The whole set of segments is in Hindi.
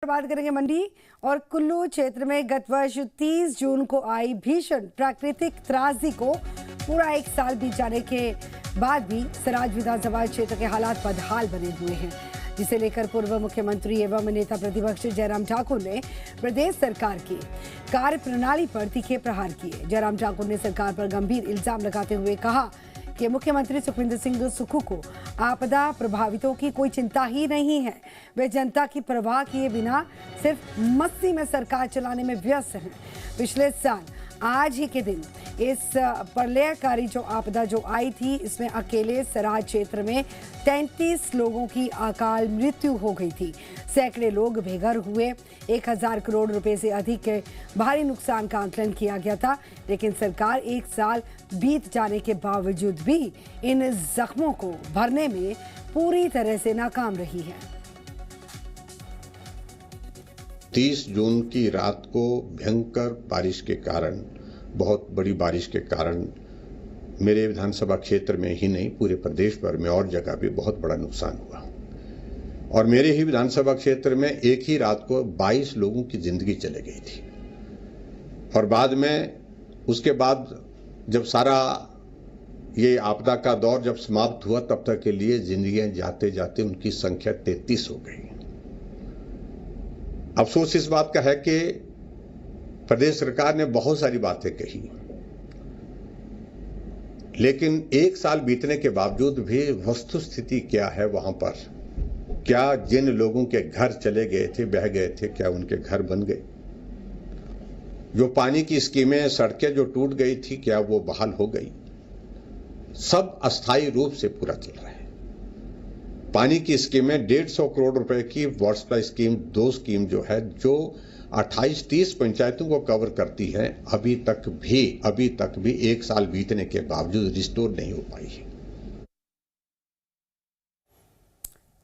बात करेंगे मंडी और कुल्लू क्षेत्र में गत वर्ष 30 जून को आई भीषण प्राकृतिक त्रासदी को पूरा एक साल बीत जाने के बाद भी सराज विधानसभा क्षेत्र के हालात बदहाल बने हुए हैं, जिसे लेकर पूर्व मुख्यमंत्री एवं नेता प्रतिपक्ष जयराम ठाकुर ने प्रदेश सरकार की कार्यप्रणाली पर तीखे प्रहार किए। जयराम ठाकुर ने सरकार पर गंभीर इल्जाम लगाते हुए कहा कि मुख्यमंत्री सुखविंदर सिंह सुक्खू को आपदा प्रभावितों की कोई चिंता ही नहीं है। वे जनता की परवाह किए बिना सिर्फ मस्ती में सरकार चलाने में व्यस्त हैं। पिछले साल आज ही के दिन इस प्रलयकारी जो आपदा जो आई थी, इसमें अकेले सराज क्षेत्र में 33 लोगों की अकाल मृत्यु हो गई थी। सैकड़े लोग बेघर हुए। 1000 करोड़ रुपए से अधिक के भारी नुकसान का आकलन किया गया था, लेकिन सरकार एक साल बीत जाने के बावजूद भी इन जख्मों को भरने में पूरी तरह से नाकाम रही है। 30 जून की रात को भयंकर बारिश के कारण, बहुत बड़ी बारिश के कारण मेरे विधानसभा क्षेत्र में ही नहीं पूरे प्रदेश भर में और जगह भी बहुत बड़ा नुकसान हुआ। और मेरे ही विधानसभा क्षेत्र में एक ही रात को 22 लोगों की जिंदगी चले गई थी। और बाद में उसके बाद जब सारा ये आपदा का दौर जब समाप्त हुआ, तब तक के लिए जिंदगियां जाते जाते उनकी संख्या 33 हो गई। अफसोस इस बात का है कि प्रदेश सरकार ने बहुत सारी बातें कही, लेकिन एक साल बीतने के बावजूद भी वस्तुस्थिति क्या है वहां पर, क्या जिन लोगों के घर चले गए थे, बह गए थे, क्या उनके घर बन गए? जो पानी की स्कीमें, सड़कें जो टूट गई थी, क्या वो बहाल हो गई? सब अस्थायी रूप से पूरा चल रहा है। पानी की स्कीमें 150 करोड़ रुपए की वर्षा स्कीम, 2 स्कीम जो है, जो 28-30 पंचायतों को कवर करती है, अभी तक भी एक साल बीतने के बावजूद रिस्टोर नहीं हो पाई है।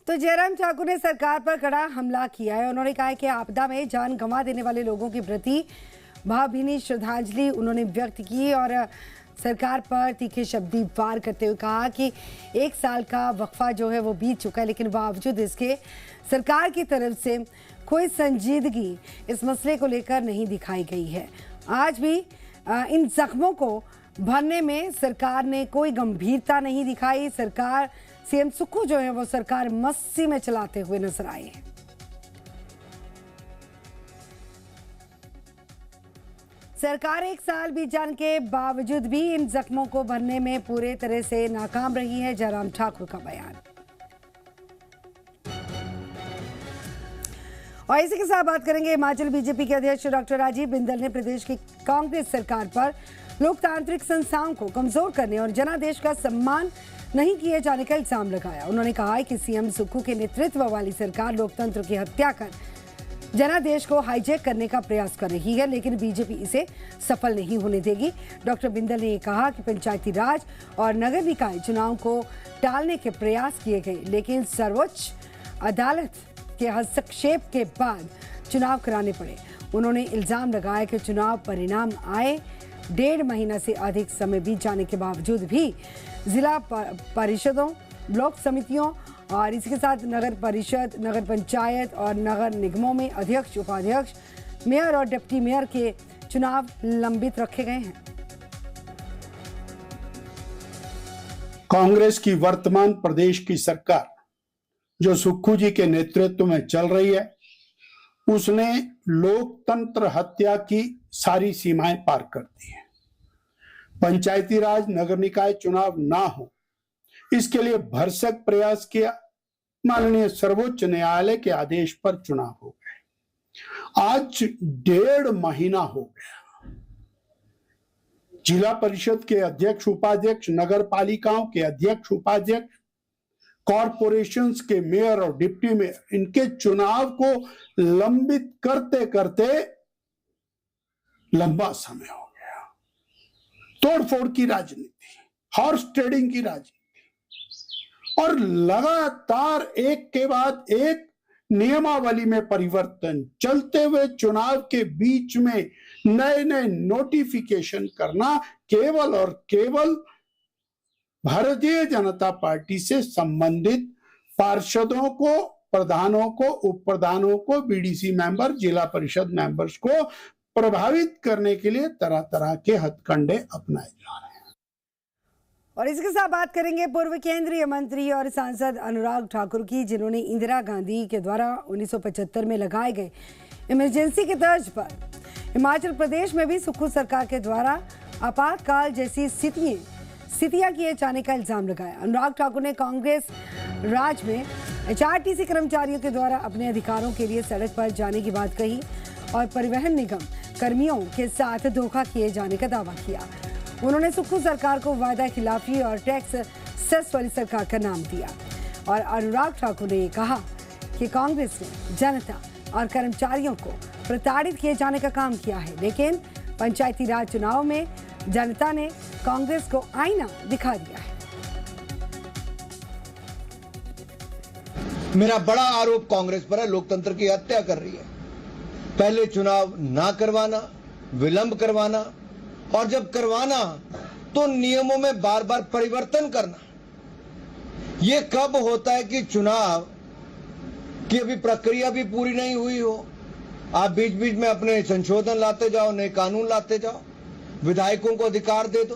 तो जयराम ठाकुर ने सरकार पर कड़ा हमला किया है। उन्होंने कहा है कि आपदा में जान गंवा देने वाले लोगों के प्रति भावभीनी श्रद्धांजलि उन्होंने व्यक्त की और सरकार पर तीखे शब्दी वार करते हुए कहा कि एक साल का वक्फा जो है वो बीत चुका है, लेकिन बावजूद इसके सरकार की तरफ से कोई संजीदगी इस मसले को लेकर नहीं दिखाई गई है। आज भी इन जख्मों को भरने में सरकार ने कोई गंभीरता नहीं दिखाई। सरकार, सीएम सुक्खू जो है वो सरकार मस्ती में चलाते हुए नजर आए हैं। सरकार एक साल बीत जाने के बावजूद भी इन जख्मों को भरने में पूरे तरह से नाकाम रही है, जयराम ठाकुर का बयान। और इसी के साथ बात करेंगे हिमाचल बीजेपी के अध्यक्ष डॉक्टर राजीव बिंदल ने प्रदेश की कांग्रेस सरकार पर लोकतांत्रिक संस्थाओं को कमजोर करने और जनादेश का सम्मान नहीं किए जाने का इल्जाम लगाया। उन्होंने कहा है कि सीएम सुक्खू के नेतृत्व वाली सरकार लोकतंत्र की हत्या कर जनादेश को हाईजैक करने का प्रयास कर रही है, लेकिन बीजेपी इसे सफल नहीं होने देगी। डॉक्टर बिंदल ने कहा कि पंचायती राज और नगर निकाय चुनाव को टालने के प्रयास किए गए, लेकिन सर्वोच्च अदालत के हस्तक्षेप के बाद चुनाव कराने पड़े। उन्होंने इल्जाम लगाया कि चुनाव परिणाम आए 1.5 महीना से अधिक समय बीत जाने के बावजूद भी जिला परिषदों, ब्लॉक समितियों और इसके साथ नगर परिषद, नगर पंचायत और नगर निगमों में अध्यक्ष, उपाध्यक्ष, मेयर और डिप्टी मेयर के चुनाव लंबित रखे गए हैं। कांग्रेस की वर्तमान प्रदेश की सरकार जो सुक्खू जी के नेतृत्व में चल रही है, उसने लोकतंत्र हत्या की सारी सीमाएं पार कर दी है। पंचायती राज, नगर निकाय चुनाव ना हो, इसके लिए भरसक प्रयास किया। माननीय सर्वोच्च न्यायालय के आदेश पर चुनाव हो गए। आज 1.5 महीना हो गया। जिला परिषद के अध्यक्ष, उपाध्यक्ष, नगर पालिकाओं के अध्यक्ष, उपाध्यक्ष, कॉरपोरेशंस के मेयर और डिप्टी मेयर, इनके चुनाव को लंबित करते करते लंबा समय हो गया। तोड़फोड़ की राजनीति, हॉर्स ट्रेडिंग की राजनीति और लगातार एक के बाद एक नियमावली में परिवर्तन, चलते हुए चुनाव के बीच में नए नए नोटिफिकेशन करना केवल और केवल भारतीय जनता पार्टी से संबंधित पार्षदों को प्रधानों को, उप प्रधानों को, बीडीसी मेंबर, जिला परिषद मेंबर्स को प्रभावित करने के लिए तरह तरह के हथकंडे अपनाए जा रहे हैं। और इसके साथ बात करेंगे पूर्व केंद्रीय मंत्री और सांसद अनुराग ठाकुर की, जिन्होंने इंदिरा गांधी के द्वारा 1975 में लगाए गए इमरजेंसी के तर्ज पर हिमाचल प्रदेश में भी सुक्खू सरकार के द्वारा आपातकाल जैसी स्थितियां किए जाने का इल्जाम लगाया। अनुराग ठाकुर ने कांग्रेस राज में एचआरटीसी कर्मचारियों के द्वारा अपने अधिकारों के लिए सड़क पर जाने की बात कही और परिवहन निगम कर्मियों के साथ धोखा किए जाने का दावा किया। उन्होंने सुक्खू सरकार को वायदा खिलाफी और टैक्स सेस वाली सरकार का नाम दिया और अनुराग ठाकुर ने कहा कि कांग्रेस ने जनता और कर्मचारियों को प्रताड़ित किए जाने का काम किया है, लेकिन पंचायती राज चुनाव में जनता ने कांग्रेस को आईना दिखा दिया है। मेरा बड़ा आरोप कांग्रेस पर है, लोकतंत्र की हत्या कर रही है। पहले चुनाव ना करवाना, विलंब करवाना और जब करवाना तो नियमों में बार बार परिवर्तन करना। यह कब होता है कि चुनाव की अभी प्रक्रिया भी पूरी नहीं हुई हो, आप बीच बीच में अपने संशोधन लाते जाओ, नए कानून लाते जाओ, विधायकों को अधिकार दे दो,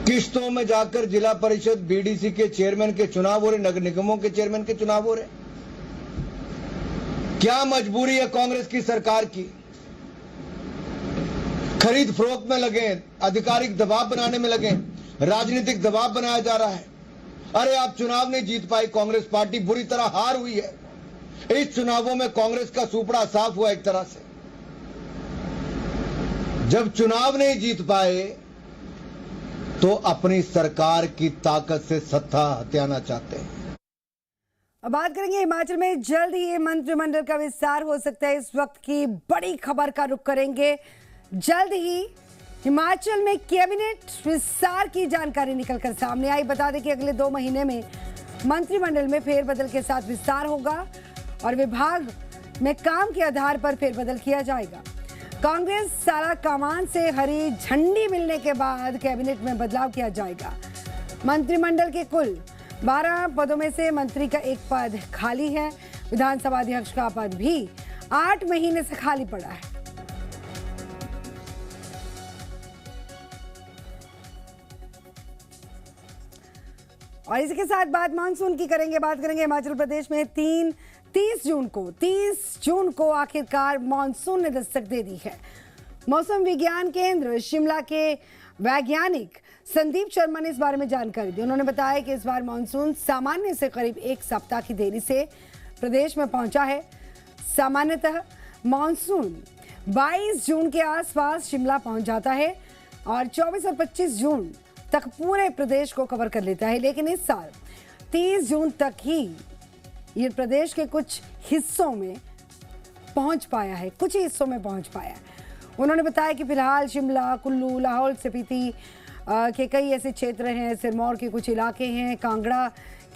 किश्तों में जाकर जिला परिषद बीडीसी के चेयरमैन के चुनाव हो रहे, नगर निगमों के चेयरमैन के चुनाव हो रहे। क्या मजबूरी है कांग्रेस की सरकार की? खरीद फरोख्त में लगे, आधिकारिक दबाव बनाने में लगे, राजनीतिक दबाव बनाया जा रहा है। अरे आप चुनाव नहीं जीत पाई, कांग्रेस पार्टी बुरी तरह हार हुई है। इस चुनावों में कांग्रेस का सुपड़ा साफ हुआ एक तरह से। जब चुनाव नहीं जीत पाए तो अपनी सरकार की ताकत से सत्ता हथियाना चाहते हैं। अब बात करेंगे हिमाचल में जल्द ही मंत्रिमंडल का विस्तार हो सकता है। इस वक्त की बड़ी खबर का रुख करेंगे। जल्द ही हिमाचल में कैबिनेट विस्तार की जानकारी निकलकर सामने आई। बता दें कि अगले 2 महीने में मंत्रिमंडल में फेरबदल के साथ विस्तार होगा और विभाग में काम के आधार पर फेरबदल किया जाएगा। कांग्रेस सारा कमान से हरी झंडी मिलने के बाद कैबिनेट में बदलाव किया जाएगा। मंत्रिमंडल के कुल 12 पदों में से मंत्री का एक पद खाली है। विधानसभा अध्यक्ष का पद भी 8 महीने से खाली पड़ा है। और इसके साथ बात मानसून की करेंगे। बात करेंगे हिमाचल प्रदेश में 30 जून को आखिरकार मानसून ने दस्तक दे दी है। मौसम विज्ञान केंद्र शिमला के वैज्ञानिक संदीप शर्मा ने इस बारे में जानकारी दी। उन्होंने बताया कि इस बार मानसून सामान्य से करीब 1 सप्ताह की देरी से प्रदेश में पहुंचा है। सामान्यतः मानसून 22 जून के आसपास शिमला पहुंच जाता है और 24 और 25 जून तक पूरे प्रदेश को कवर कर लेता है, लेकिन इस साल 30 जून तक ही ये प्रदेश के कुछ हिस्सों में पहुंच पाया है, कुछ ही हिस्सों में पहुंच पाया है। उन्होंने बताया कि फिलहाल शिमला, कुल्लू, लाहौल स्पीति के कई ऐसे क्षेत्र हैं, सिरमौर के कुछ इलाके हैं, कांगड़ा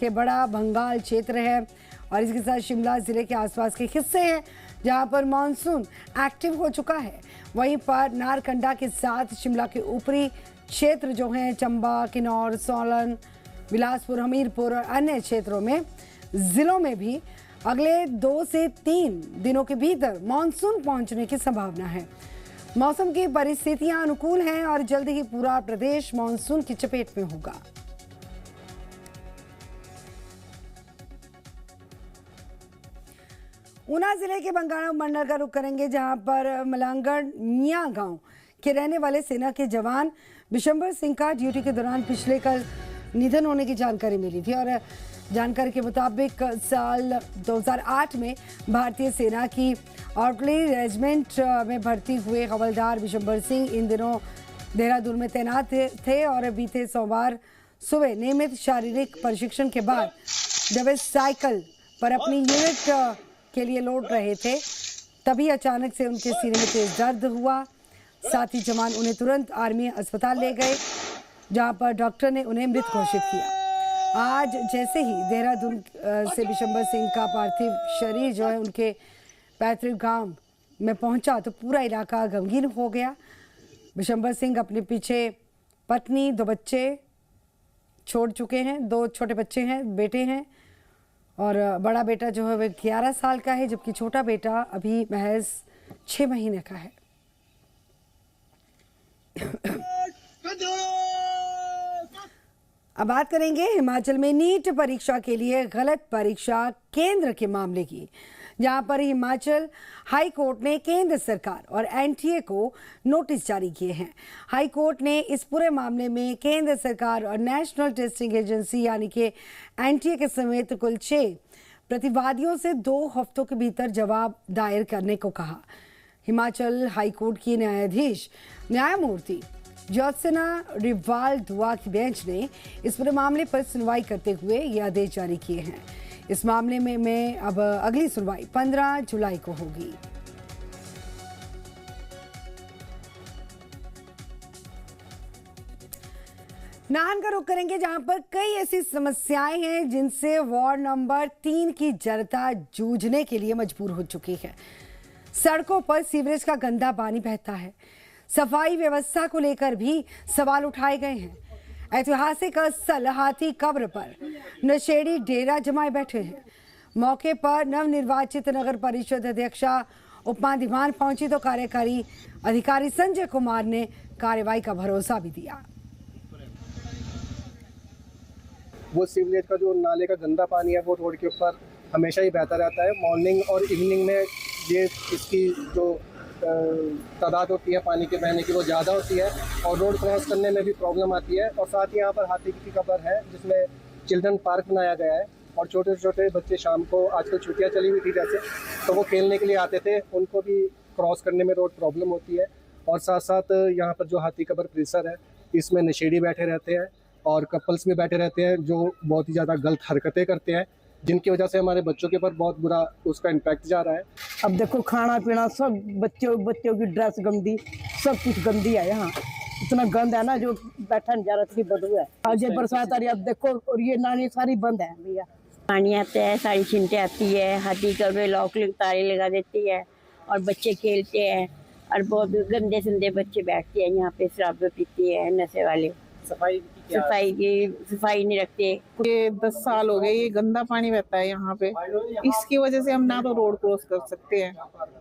के बड़ा भंगाल क्षेत्र है और इसके साथ शिमला ज़िले के आसपास के हिस्से हैं जहां पर मानसून एक्टिव हो चुका है। वहीं पर नारकंडा के साथ शिमला के ऊपरी क्षेत्र जो हैं चंबा, किन्नौर, सोलन, बिलासपुर, हमीरपुर और अन्य क्षेत्रों में ज़िलों में भी अगले 2 से 3 दिनों के भीतर मानसून पहुंचने की संभावना है। मौसम की परिस्थितियां अनुकूल हैं और जल्द ही पूरा प्रदेश मानसून की चपेट में होगा। ऊना जिले के बंगाणा मंडल का रुख करेंगे, जहां पर मलांगड़ मियां गांव के रहने वाले सेना के जवान बिशंबर सिंह का ड्यूटी के दौरान पिछले कल निधन होने की जानकारी मिली थी और जानकारी के मुताबिक साल 2008 में भारतीय सेना की आर्टिलरी रेजिमेंट में भर्ती हुए हवलदार बिशंबर सिंह इन दिनों देहरादून में तैनात थे और बीते सोमवार सुबह नियमित शारीरिक प्रशिक्षण के बाद जब वे साइकिल पर अपनी यूनिट के लिए लौट रहे थे तभी अचानक से उनके सीने में तेज दर्द हुआ। साथ ही जवान उन्हें तुरंत आर्मी अस्पताल ले गए, जहां पर डॉक्टर ने उन्हें मृत घोषित किया। आज जैसे ही देहरादून से बिशंबर सिंह का पार्थिव शरीर जो है उनके पैतृक गांव में पहुंचा तो पूरा इलाका गमगीन हो गया। बिशंबर सिंह अपने पीछे पत्नी, 2 बच्चे छोड़ चुके हैं, 2 छोटे बच्चे हैं, बेटे हैं और बड़ा बेटा जो है वह 11 साल का है, जबकि छोटा बेटा अभी महज 6 महीने का है। अब बात करेंगे हिमाचल में नीट परीक्षा के लिए गलत परीक्षा केंद्र के मामले की, जहां पर हिमाचल हाई कोर्ट ने केंद्र सरकार और एनटीए को नोटिस जारी किए हैं। हाई कोर्ट ने इस पूरे मामले में केंद्र सरकार और नेशनल टेस्टिंग एजेंसी यानी कि एनटीए के समेत कुल 6 प्रतिवादियों से 2 हफ्तों के भीतर जवाब दायर करने को कहा। हिमाचल हाई कोर्ट की न्यायाधीश न्यायमूर्ति ज्योत्सना रिवाल दुआ की बेंच ने इस पूरे मामले पर सुनवाई करते हुए ये आदेश जारी किए हैं। इस मामले में अब अगली सुनवाई 15 जुलाई को होगी। नाहन का रुख करेंगे, जहां पर कई ऐसी समस्याएं हैं जिनसे वार्ड नंबर 3 की जनता जूझने के लिए मजबूर हो चुकी है। सड़कों पर सीवरेज का गंदा पानी बहता है। सफाई व्यवस्था को लेकर भी सवाल उठाए गए हैं। ऐतिहासिक स्थल हाथी कब्र पर नशेड़ी डेरा जमाए बैठे हैं। मौके पर नवनिर्वाचित नगर परिषद अध्यक्षा उपमा दीवान पहुंची तो कार्यकारी अधिकारी संजय कुमार ने कार्रवाई का भरोसा भी दिया। वो सीवरेज का जो नाले का गंदा पानी है वो रोड के ऊपर हमेशा ही बहता रहता है। मॉर्निंग और इवनिंग में ये इसकी जो तादाद होती है पानी के बहने की वो ज़्यादा होती है और रोड क्रॉस करने में भी प्रॉब्लम आती है। और साथ ही यहाँ पर हाथी की कब्र है जिसमें चिल्ड्रन पार्क बनाया गया है और छोटे छोटे बच्चे शाम को, आजकल छुट्टियाँ चली हुई थी जैसे, तो वो खेलने के लिए आते थे, उनको भी क्रॉस करने में रोड प्रॉब्लम होती है। और साथ साथ यहाँ पर जो हाथी कब्र परिसर है इसमें नशेड़ी बैठे रहते हैं और कपल्स भी बैठे रहते हैं जो बहुत ही ज़्यादा गलत हरकतें करते हैं, जिनकी वजह से हमारे बच्चों के ऊपर बहुत बुरा उसका इम्पैक्ट जा रहा है। अब देखो खाना पीना सब बच्चों की ड्रेस गंदी, सब कुछ गंदी है। यहाँ इतना गंद है ना जो बैठा नहीं जा रहा, इतनी बदबू है। आज बरसात आ रही है, अब देखो, और ये नाली सारी बंद है भैया। पानी आता है, सारी चिंटे आती है, हाथी कब्र लॉक तारे लगा देती है और बच्चे खेलते हैं और बहुत गंदे संदे बच्चे बैठते हैं यहाँ पे, शराब पीते हैं नशे वाले। सफाई नहीं रखते। ये 10 साल हो गए ये गंदा पानी बहता है यहाँ पे। इसकी वजह से हम ना तो रोड क्रॉस कर सकते हैं,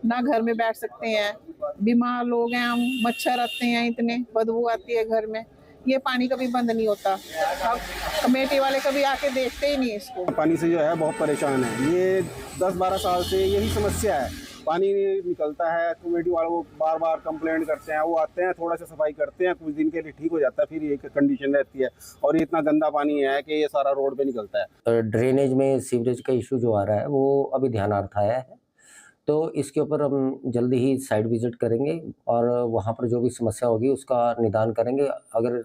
ना घर में बैठ सकते हैं। बीमार लोग हैं हम, मच्छर आते हैं, इतने बदबू आती है घर में। ये पानी कभी बंद नहीं होता। अब कमेटी वाले कभी आके देखते ही नहीं इसको। पानी से जो है बहुत परेशान है। ये 10-12 साल से यही समस्या है। पानी निकलता है, कमेटी वालों को बार बार कंप्लेंट करते हैं, वो आते हैं, थोड़ा सा सफाई करते हैं, कुछ दिन के लिए ठीक हो जाता है, फिर ये कंडीशन रहती है। और ये इतना गंदा पानी है कि ये सारा रोड पे निकलता है। ड्रेनेज में सीवरेज का इशू जो आ रहा है वो अभी ध्यानार्थ आया है, तो इसके ऊपर हम जल्दी ही साइट विजिट करेंगे और वहाँ पर जो भी समस्या होगी उसका निदान करेंगे। अगर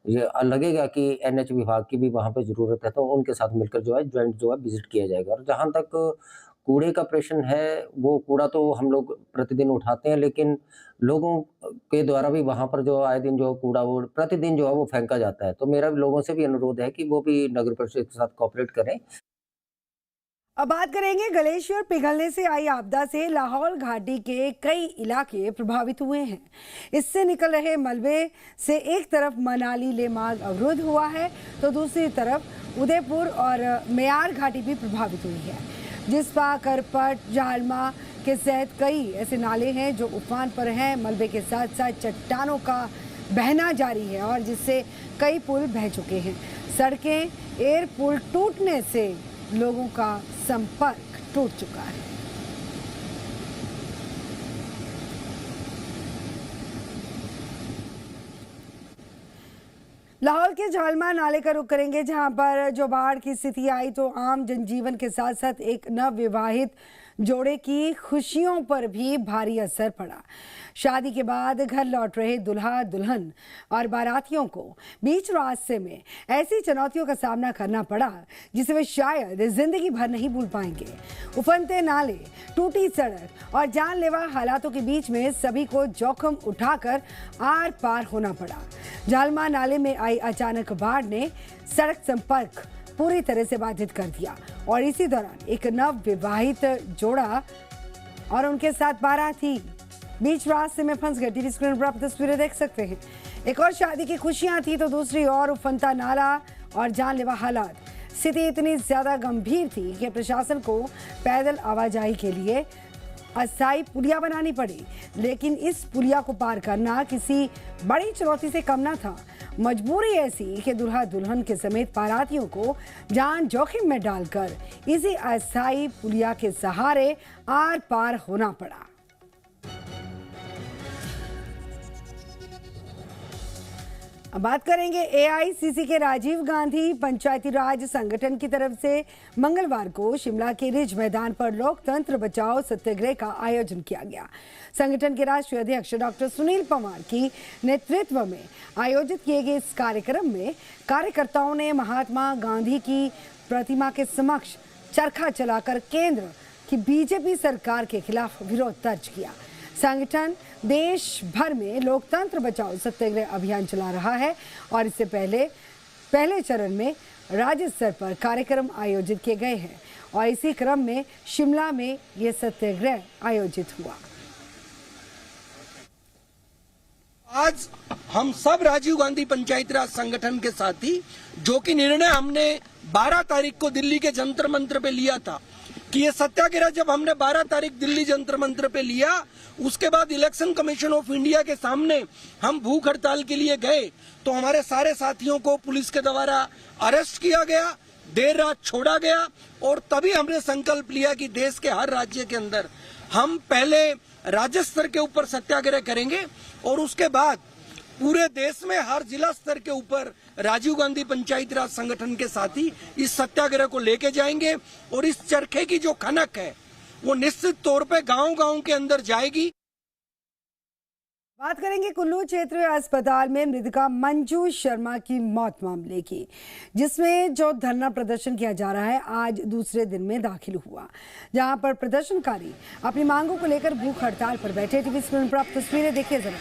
ये लगेगा कि एनएच विभाग की भी वहाँ पे ज़रूरत है तो उनके साथ मिलकर जो है ज्वाइंट जो है विजिट किया जाएगा। और जहाँ तक कूड़े का प्रश्न है, वो कूड़ा तो हम लोग प्रतिदिन उठाते हैं, लेकिन लोगों के द्वारा भी वहाँ पर जो आए दिन जो कूड़ा वो प्रतिदिन जो है वो फेंका जाता है। तो मेरा भी लोगों से भी अनुरोध है कि वो भी नगर परिषद के साथ कोऑपरेट करें। अब बात करेंगे ग्लेशियर पिघलने से आई आपदा से लाहौल घाटी के कई इलाके प्रभावित हुए हैं। इससे निकल रहे मलबे से एक तरफ मनाली लेह मार्ग अवरुद्ध हुआ है तो दूसरी तरफ उदयपुर और मेयार घाटी भी प्रभावित हुई है। जिस्पा, करपट, जालमा के सहित कई ऐसे नाले हैं जो उफान पर हैं। मलबे के साथ साथ चट्टानों का बहना जारी है और जिससे कई पुल बह चुके हैं। सड़कें, एयर पुल टूटने से लोगों का संपर्क टूट चुका है। लाहौल के झालमा नाले का रुख करेंगे, जहां पर जो बाढ़ की स्थिति आई तो आम जनजीवन के साथ साथ एक नवविवाहित जोड़े की खुशियों पर भी भारी असर पड़ा। शादी के बाद घर लौट रहे दुल्हा दुल्हन और बारातियों को बीच रास्ते में ऐसी चुनौतियों का सामना करना पड़ा जिसे वे शायद जिंदगी भर नहीं भूल पाएंगे। उफनते नाले, टूटी सड़क और जानलेवा हालातों के बीच में सभी को जोखिम उठाकर आर पार होना पड़ा। झालमा नाले में आई अचानक बाढ़ ने सड़क संपर्क पूरी तरह से बाधित कर दिया और इसी दौरान एक नव विवाहित जोड़ा और उनके साथ बाराती बीच रास्ते में फंस गए। टीवी स्क्रीन पर आप तस्वीरें देख सकते हैं। एक और शादी की खुशियां थी तो दूसरी ओर उफनता नाला और जानलेवा हालात। स्थिति इतनी ज्यादा गंभीर थी कि प्रशासन को पैदल आवाजाही के लिए अस्थायी पुलिया बनानी पड़ी, लेकिन इस पुलिया को पार करना किसी बड़ी चुनौती से कम न था। मजबूरी ऐसी कि दुल्हा दुल्हन के समेत बारातियों को जान जोखिम में डालकर इसी अस्थायी पुलिया के सहारे आर पार होना पड़ा। अब बात करेंगे एआईसीसी के राजीव गांधी पंचायती राज संगठन की तरफ से मंगलवार को शिमला के रिज मैदान पर लोकतंत्र बचाओ सत्याग्रह का आयोजन किया गया। संगठन के राष्ट्रीय अध्यक्ष डॉक्टर सुनील पंवार की नेतृत्व में आयोजित किए गए इस कार्यक्रम में कार्यकर्ताओं ने महात्मा गांधी की प्रतिमा के समक्ष चरखा चलाकर केंद्र की बीजेपी सरकार के खिलाफ विरोध दर्ज किया। संगठन देश भर में लोकतंत्र बचाओ सत्याग्रह अभियान चला रहा है और इससे पहले चरण में राज्य स्तर पर कार्यक्रम आयोजित किए गए हैं और इसी क्रम में शिमला में यह सत्याग्रह आयोजित हुआ। आज हम सब राजीव गांधी पंचायती राज संगठन के साथी, जो कि निर्णय हमने 12 तारीख को दिल्ली के जंतर मंतर पे लिया था कि ये सत्याग्रह जब हमने 12 तारीख दिल्ली जंतर मंतर पे लिया, उसके बाद इलेक्शन कमीशन ऑफ इंडिया के सामने हम भूख हड़ताल के लिए गए तो हमारे सारे साथियों को पुलिस के द्वारा अरेस्ट किया गया, देर रात छोड़ा गया और तभी हमने संकल्प लिया कि देश के हर राज्य के अंदर हम पहले राज्य स्तर के ऊपर सत्याग्रह करेंगे और उसके बाद पूरे देश में हर जिला स्तर के ऊपर राजीव गांधी पंचायती राज संगठन के साथी इस सत्याग्रह को लेके जाएंगे और इस चरखे की जो खनक है वो निश्चित तौर पे गांव-गांव के अंदर जाएगी। बात करेंगे कुल्लू क्षेत्रीय अस्पताल में मृतका मंजू शर्मा की मौत मामले की, जिसमें जो धरना प्रदर्शन किया जा रहा है आज दूसरे दिन में दाखिल हुआ, जहां पर प्रदर्शनकारी अपनी मांगों को लेकर भूख हड़ताल पर बैठे। टीवी स्क्रीन पर आप तस्वीरें देखिए जरा।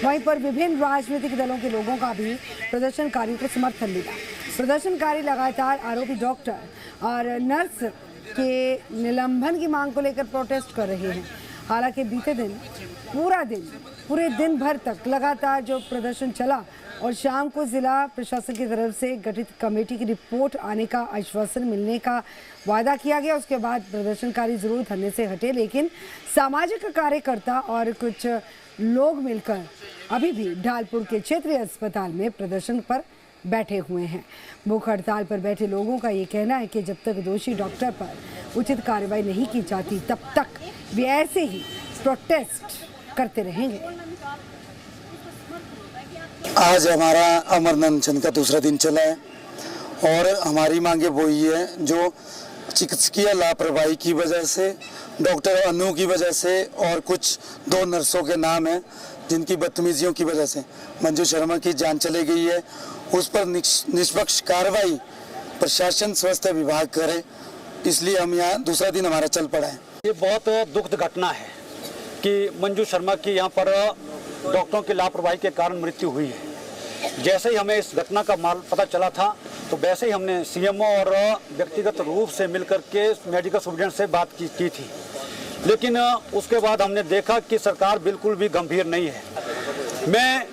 वहीं पर विभिन्न राजनीतिक दलों के लोगों का भी प्रदर्शनकारियों को समर्थन मिला। प्रदर्शनकारी लगातार आरोपी डॉक्टर और नर्स के निलंबन की मांग को लेकर प्रोटेस्ट कर रहे हैं। हालांकि बीते दिन पूरे दिन भर तक लगातार जो प्रदर्शन चला और शाम को जिला प्रशासन की तरफ से गठित कमेटी की रिपोर्ट आने का आश्वासन मिलने का वादा किया गया। उसके बाद प्रदर्शनकारी जरूर धरने से हटे, लेकिन सामाजिक कार्यकर्ता और कुछ लोग मिलकर अभी भी ढालपुर के क्षेत्रीय अस्पताल में प्रदर्शन पर बैठे हुए हैं। भूख हड़ताल पर बैठे लोगों का ये कहना है कि जब तक दोषी डॉक्टर पर उचित कार्रवाई नहीं की जाती तब तक वे ऐसे ही प्रोटेस्ट करते रहेंगे। आज हमारा अमरनाथ अनशन का दूसरा दिन चला है और हमारी मांगे वही है जो चिकित्सकीय लापरवाही की वजह से, डॉक्टर अनु की वजह से और कुछ 2 नर्सों के नाम हैं जिनकी बदतमीजियों की वजह से मंजू शर्मा की जान चली गई है। उस पर निष्पक्ष कार्रवाई प्रशासन स्वास्थ्य विभाग करे, इसलिए हम यहाँ दूसरा दिन हमारा चल पड़ा है। ये बहुत दुखद घटना है कि मंजू शर्मा की यहाँ पर डॉक्टरों की लापरवाही के कारण मृत्यु हुई है। जैसे ही हमें इस घटना का पता चला था तो वैसे ही हमने सीएमओ और व्यक्तिगत रूप से मिलकर के मेडिकल सुप्रिटेंडेंट से बात की थी, लेकिन उसके बाद हमने देखा कि सरकार बिल्कुल भी गंभीर नहीं है। मैं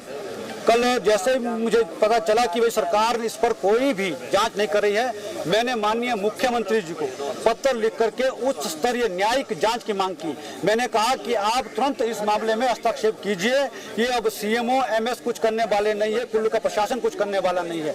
कल जैसे मुझे पता चला कि भाई सरकार इस पर कोई भी जांच नहीं कर रही है, मैंने माननीय मुख्यमंत्री जी को पत्र लिख करके उच्च स्तरीय न्यायिक जांच की मांग की। मैंने कहा कि आप तुरंत इस मामले में हस्तक्षेप कीजिए। ये अब सीएमओ एमएस कुछ करने वाले नहीं है, कुल्लू का प्रशासन कुछ करने वाला नहीं है।